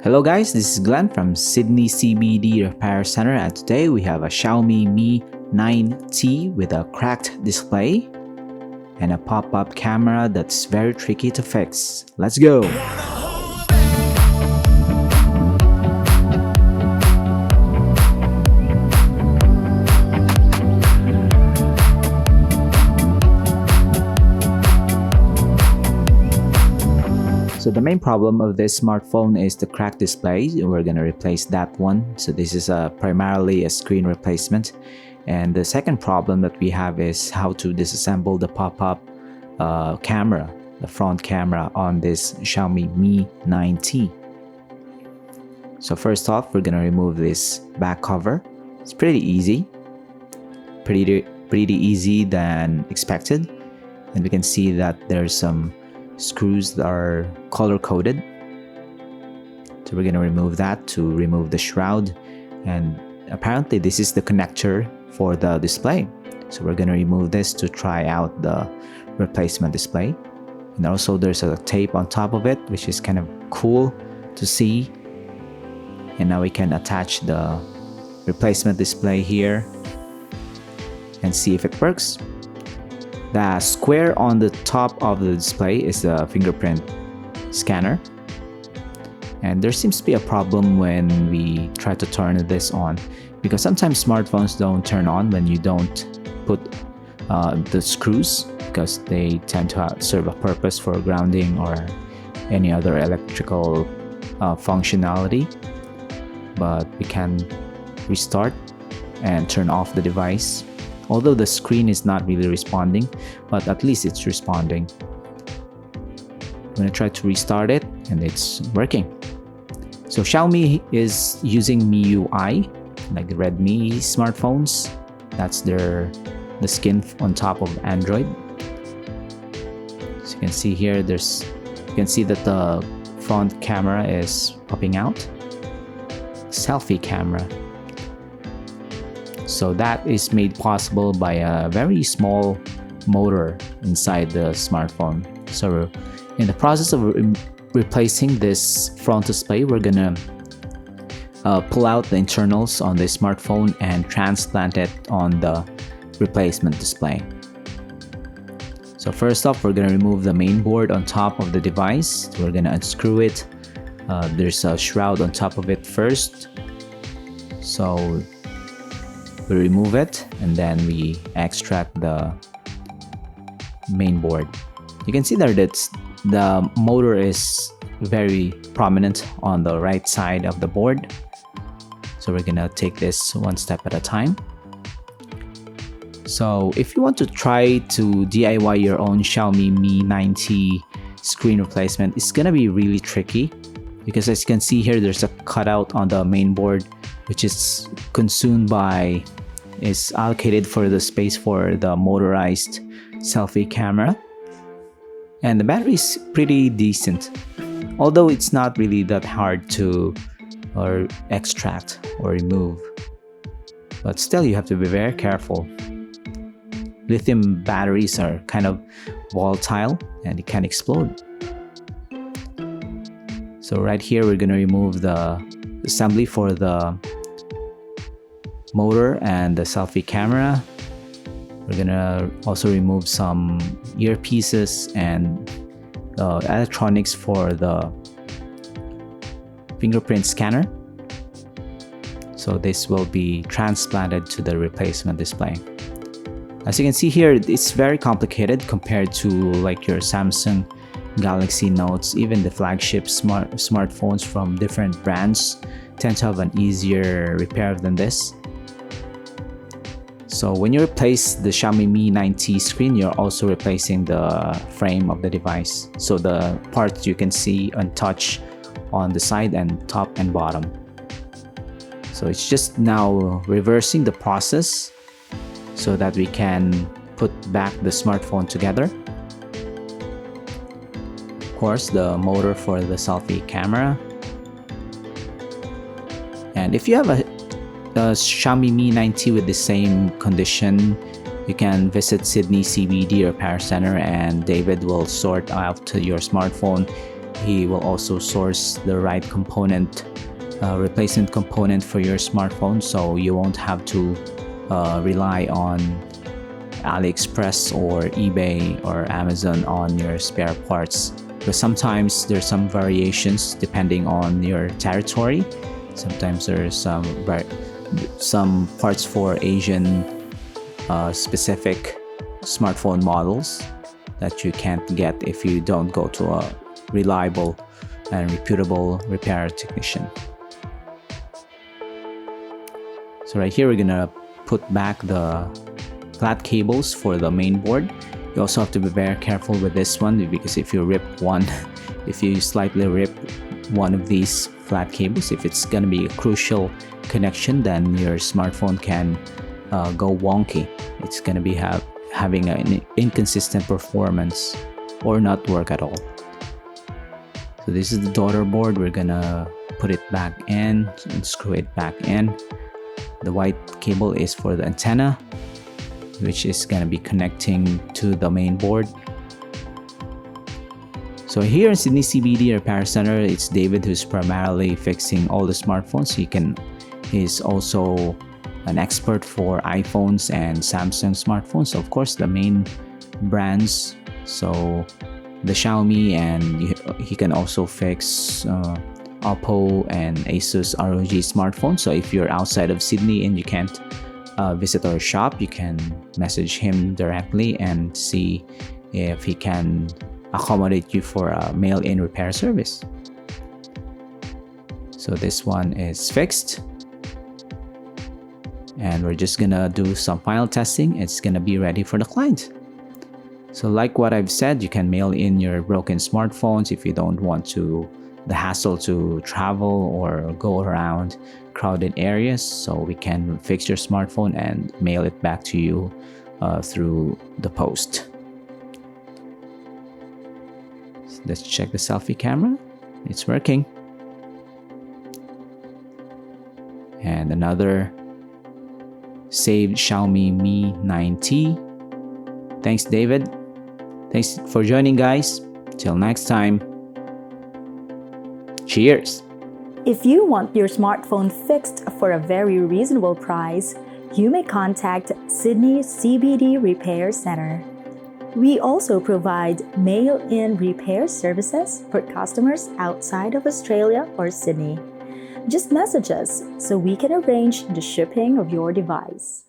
Hello guys, this is Glenn from Sydney CBD Repair Center, and today we have a Xiaomi Mi 9T with a cracked display and a pop-up camera that's very tricky to fix. Let's go! So the main problem of this smartphone is the cracked display. We're going to replace that one. So this is primarily a screen replacement. And the second problem that we have is how to disassemble the pop-up camera, the front camera on this Xiaomi Mi 9T. So first off, we're going to remove this back cover. It's pretty easy. Pretty easy than expected. And we can see that there's some screws that are color-coded. So we're going to remove that to remove the shroud, and apparently this is the connector for the display. So we're going to remove this to try out the replacement display. And also there's a tape on top of it, which is kind of cool to see. And now we can attach the replacement display here and see if it works. The square on the top of the display is the fingerprint scanner. And there seems to be a problem when we try to turn this on, because sometimes smartphones don't turn on when you don't put the screws, because they tend to serve a purpose for grounding or any other electrical functionality. But we can restart and turn off the device. Although the screen is not really responding, but at least it's responding. I'm going to try to restart it, and it's working. So Xiaomi is using MIUI, like the Redmi smartphones. That's the skin on top of Android. So you can see here, you can see that the front camera is popping out. Selfie camera. So that is made possible by a very small motor inside the smartphone. So in the process of replacing this front display, we're gonna pull out the internals on the smartphone and transplant it on the replacement display. So first off, we're gonna remove the main board on top of the device. We're gonna unscrew it. There's a shroud on top of it first. So we remove it, and then we extract the main board. You can see that the motor is very prominent on the right side of the board. So we're gonna take this one step at a time. So if you want to try to DIY your own Xiaomi Mi 9T screen replacement, it's gonna be really tricky, because as you can see here, there's a cutout on the main board, which is allocated for the space for the motorized selfie camera. And the battery is pretty decent, although it's not really that hard to extract or remove. But still, you have to be very careful. Lithium batteries are kind of volatile and it can explode. So right here, we're going to remove the assembly for the motor and the selfie camera. We're gonna also remove some earpieces and electronics for the fingerprint scanner. So this will be transplanted to the replacement display. As you can see here, it's very complicated compared to like your Samsung Galaxy Notes. Even the flagship smartphones from different brands tend to have an easier repair than this. So when you replace the Xiaomi Mi 9T screen, you're also replacing the frame of the device. So the parts you can see untouched on the side and top and bottom. So it's just now reversing the process so that we can put back the smartphone together. Of course, the motor for the selfie camera. And if you have a Xiaomi Mi 9T with the same condition, you can visit Sydney CBD Repair Center, and David will sort out your smartphone he will also source the right component, replacement component for your smartphone, so you won't have to rely on AliExpress or eBay or Amazon on your spare parts. Because sometimes there's some variations depending on your territory. Sometimes there's some parts for Asian specific smartphone models that you can't get if you don't go to a reliable and reputable repair technician. So right here, we're gonna put back the flat cables for the main board. You also have to be very careful with this one, because if you slightly rip one of these flat cables, if it's gonna be a crucial connection, then your smartphone can go wonky. It's gonna be having an inconsistent performance or not work at all. So this is the daughter board. We're gonna put it back in and screw it back in. The white cable is for the antenna, which is gonna be connecting to the main board. So here in Sydney CBD Repair Center, it's David who's primarily fixing all the smartphones. He's also an expert for iPhones and Samsung smartphones, of course the main brands, so the Xiaomi, and he can also fix Oppo and Asus ROG smartphones. So if you're outside of Sydney and you can't visit our shop, you can message him directly and see if he can accommodate you for a mail-in repair service. So this one is fixed, and we're just gonna do some final testing. It's gonna be ready for the client. So like what I've said, you can mail in your broken smartphones if you don't want the hassle to travel or go around crowded areas. So we can fix your smartphone and mail it back to you through the post. Let's check the selfie camera. It's working. And another saved Xiaomi Mi 9T. Thanks, David. Thanks for joining, guys. Till next time. Cheers. If you want your smartphone fixed for a very reasonable price, you may contact Sydney CBD Repair Center. We also provide mail-in repair services for customers outside of Australia or Sydney. Just message us so we can arrange the shipping of your device.